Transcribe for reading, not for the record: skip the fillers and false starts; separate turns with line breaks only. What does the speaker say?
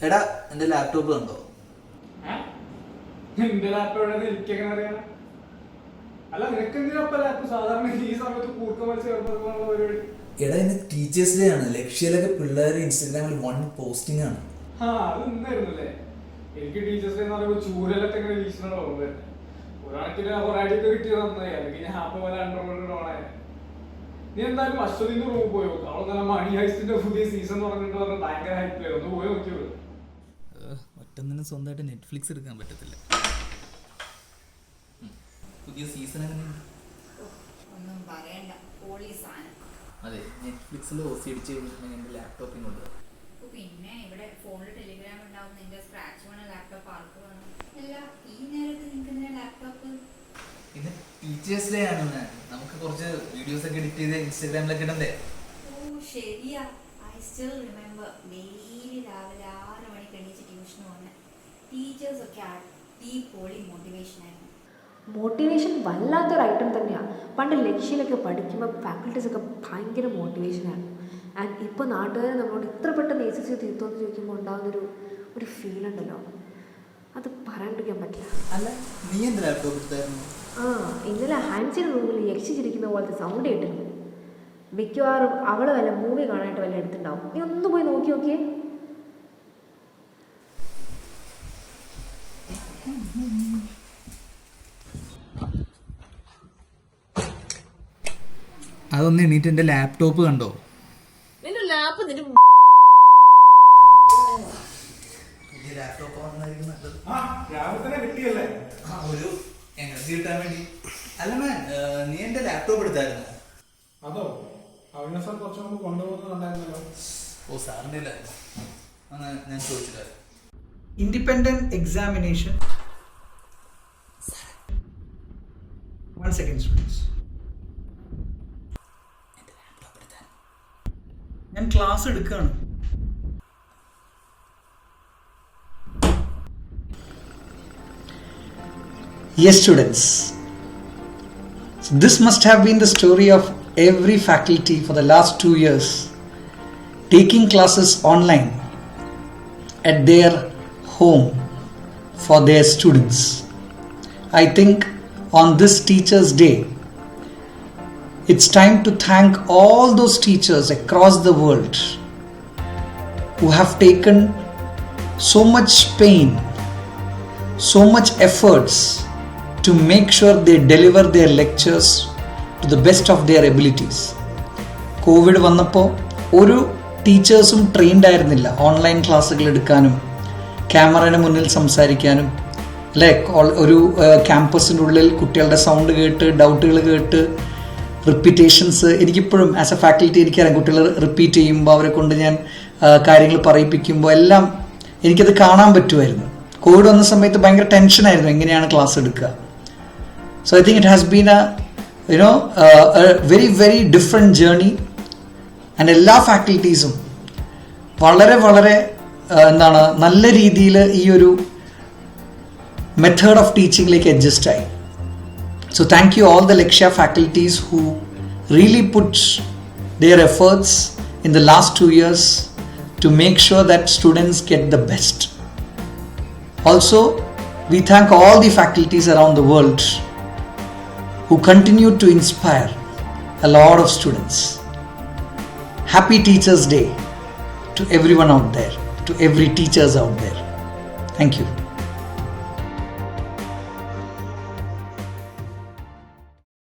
എടാ എന്റെ ലാപ്ടോപ്പ് കണ്ടോ?
എന്റെ ലാപ്ടോപ്പ് എനിക്കെങ്ങനെ അറിയാം? അല്ല നിനക്കെന്തിനപ്പോ ലാപ്ടോപ്പ് സാധാരണ ഈ സമയത്ത് കൂർക്കം പരിപാടി?
എടാ ഇന്ന് ടീച്ചേഴ്സ് ഡേ ആണ്. ലക്ഷ്യയിലൊക്കെ പിള്ളേർ ഇൻസ്റ്റാഗ്രാമിൽ 1 പോസ്റ്റിംഗ് ആണ്.
അത് ഇന്നായിരുന്നല്ലേ? എനിക്ക് ടീച്ചേഴ്സ് ഡേ എന്ന് പറയുമ്പോൾ ചൂരലൊക്കെ ഇങ്ങനെ വീശണ ഓർമ്മ വരുന്നത്. ഒരാൾക്കിന് ഒരാടിയൊക്കെ കിട്ടിയത് നന്നായി. അല്ലെങ്കിൽ ഞാൻ ഹാപ്പ് പോലെ അണ്ടർവേൾഡ് ഓണായ. നീ എന്തായാലും അശ്വതിന്റെ റൂമിൽ പോയി നോക്കാം. അവൾ നല്ല മണി ഹൈസ്റ്റിന്റെ പുതിയ സീസൺ തുടങ്ങിയിട്ട് പറഞ്ഞാൽ ഭയങ്കര ഹൈപ്പ് ഒന്ന് പോയി നോക്കിയത്.
ഒറ്റൊന്നിനും സ്വന്തമായിട്ട് നെറ്റ്ഫ്ലിക്സ് എടുക്കാൻ പറ്റത്തില്ല. പുതിയ സീസൺ
ഒന്നും പറയണ്ട,
അതെ, നെറ്റ്ഫ്ലിക്സിൽ ഓസി അടിച്ച് കഴിഞ്ഞിട്ടുണ്ടെങ്കിൽ എൻ്റെ ലാപ്ടോപ്പിൽ കൊണ്ടുപോകും.
പിന്നെ ഇവിടെ ഫോണിൽ ടെലിഗ്രാം ഉണ്ടാവും. നിന്റെ സ്ക്രാച്ച് വേണ ലാപ്ടോപ്പ് ആർക്ക് വേണം? അല്ല ഈ നേരത്ത് നിങ്ങൾക്ക് ലാപ്ടോപ്പ്?
പിന്നെ ടീച്ചേഴ്സ് ഡേ ആണ്. നമുക്ക് കുറച്ച് വീഡിയോസ് ഒക്കെ എഡിറ്റ് ചെയ്ത് ഇൻസ്റ്റാഗ്രാമിലൊക്കെ ഇടണ്ടേ?
ഓ ശരിയാ, ഐ സ്റ്റിൽ റിമെമ്പർ. ഡെയിലി രാവിലെ 6 മണിക്ക് എണീച്ച് ട്യൂഷന് പോകുന്ന ടീച്ചേഴ്സ് ഒക്കെ അടിപൊളി മോട്ടിവേഷൻ ആയിരുന്നു.
മോട്ടിവേഷൻ വല്ലാത്തൊരു ഐറ്റം തന്നെയാണ്. പണ്ട് ലക്ഷ്യയിലൊക്കെ പഠിക്കുമ്പോൾ ഫാക്കൽറ്റീസൊക്കെ ഭയങ്കര മോട്ടിവേഷനാണ്. ആൻഡ് ഇപ്പോൾ നാട്ടുകാരെ നമ്മളോട് ഇത്ര പെട്ടെന്ന് SSC തീർത്തോന്ന് ചോദിക്കുമ്പോൾ ഉണ്ടാകുന്നൊരു ഫീൽ ഉണ്ടല്ലോ, അത് പറയാണ്ടിരിക്കാൻ പറ്റില്ല.
അല്ല നീ എന്ത് ലാപ്ടോപ്പ് എടുത്തായിരുന്നു?
ഇന്നലെ ഹാൻസിയുടെ റൂമിൽ യക്ഷി ചിരിക്കുന്ന പോലത്തെ സൗണ്ട് കേട്ടിരുന്നു. മിക്കവാറും അവൾ വല്ല മൂവി കാണാനായിട്ട് വല്ല എടുത്തിട്ടുണ്ടാവും. നീ ഒന്ന് പോയി നോക്കിയേ.
അതൊന്ന് എണീറ്റ് എൻ്റെ ലാപ്ടോപ്പ് കണ്ടോ? ഒരു എനർജി കിട്ടാൻ വേണ്ടി. അല്ല മാൻ, നീ എന്റെ ലാപ്ടോപ്പ് എടുത്തായിരുന്നു?
അതോ അവിനെ സാർ കുറച്ചു മുമ്പ് കൊണ്ടുപോകുന്നുണ്ടായിരുന്നല്ലോ.
ഓ സാറിന്റെ അല്ലായിരുന്നു, ഞാൻ ചോദിച്ചിട്ടായിരുന്നു.
Independent examination. 1 second students. ഞാൻ ക്ലാസ് എടുക്കുകയാണ്. Yes students, so this must have been the story of every faculty for the last 2 years, taking classes online at their home for their students. I think on this Teachers' Day, it's time to thank all those teachers across the world who have taken so much pain, so much efforts to make sure they deliver their lectures to the best of their abilities. Covid വന്നപ്പോൾ ഒരു ടീച്ചേഴ്സും trained ആയിരുന്നില്ല online ക്ലാസ്സുകൾ എടുക്കാനും ക്യാമറയുടെ മുന്നിൽ സംസാരിക്കാനും. അല്ലേ, ഒരു ക്യാമ്പസിൻ്റെ ഉള്ളിൽ കുട്ടികളുടെ സൗണ്ട് കേട്ട് ഡൗട്ടുകൾ കേട്ട് റിപ്പീറ്റേഷൻസ്. എനിക്കിപ്പോഴും ആസ് എ ഫാക്കൽറ്റി എനിക്കറിയാം, കുട്ടികൾ റിപ്പീറ്റ് ചെയ്യുമ്പോൾ അവരെ കൊണ്ട് ഞാൻ കാര്യങ്ങൾ പറയിപ്പിക്കുമ്പോൾ എല്ലാം എനിക്കത് കാണാൻ പറ്റുമായിരുന്നു. കോവിഡ് വന്ന സമയത്ത് ഭയങ്കര ടെൻഷനായിരുന്നു എങ്ങനെയാണ് ക്ലാസ് എടുക്കുക. So I think it has been a very very different journey, and എല്ലാ ഫാക്കൽറ്റീസും വളരെ നല്ല രീതിയിൽ ഈ ഒരു മെത്തേഡ് ഓഫ് ടീച്ചിങ്ങിലേക്ക് അഡ്ജസ്റ്റ് ആയി. So thank you all the Lakshya faculties who really put their efforts in the last 2 years to make sure that students get the best. Also, we thank all the faculties around the world who continue to inspire a lot of students. Happy Teachers' Day to everyone out there, to every teachers out there. Thank you.